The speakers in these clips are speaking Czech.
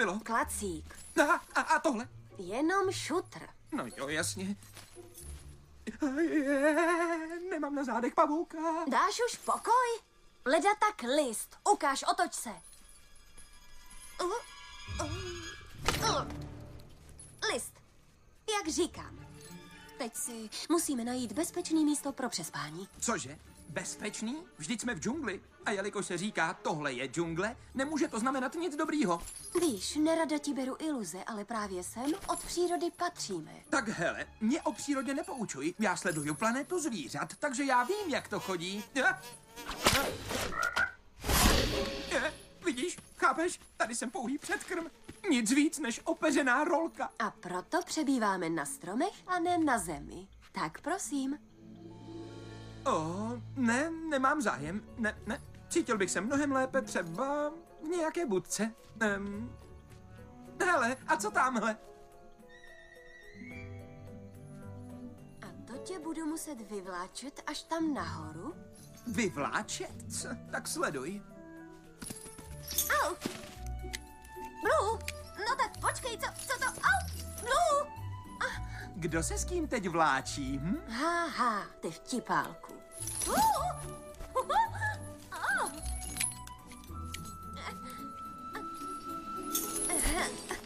bylo? Klacík. A tohle? Jenom šutr. No jo, jasně. Nemám na zádech pavouka. Dáš už pokoj? Leda tak list. Ukáž, otoč se. List. Jak říkám. Teď si musíme najít bezpečný místo pro přespání. Cože? Bezpečný? Vždyť jsme v džungli. A jelikož se říká, tohle je džungle, nemůže to znamenat nic dobrýho. Víš, nerada ti beru iluze, ale právě sem od přírody patříme. Tak hele, mě o přírodě nepoučuj. Já sleduju planetu zvířat, takže já vím, jak to chodí. Vidíš? Chápeš? Tady jsem pouhý předkrm. Nic víc než opeřená rolka. A proto přebýváme na stromech a ne na zemi. Tak prosím. Ne, nemám zájem. Ne. Cítil bych se mnohem lépe třeba v nějaké budce. Hele, a co tamhle? A to tě budu muset vyvláčet až tam nahoru? Vyvláčet? Co? Tak sleduj. Au! Blue! No tak počkej, co to? Au! Blue! Kdo se s kým teď vláčí, Haha, ty vtipálku.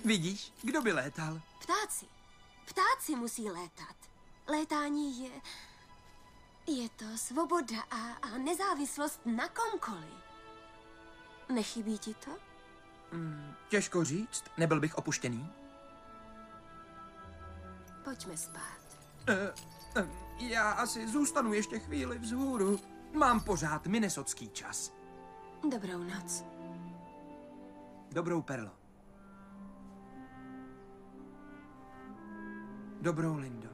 Vidíš, kdo by létal? Ptáci. Ptáci musí létat. Létání je to svoboda a nezávislost na komkoliv. Nechybí ti to? Těžko říct, nebyl bych opuštěný. Pojďme spát. Já asi zůstanu ještě chvíli vzhůru. Mám pořád minnesotský čas. Dobrou noc. Dobrou, Perlo. Dobrou, Lindo.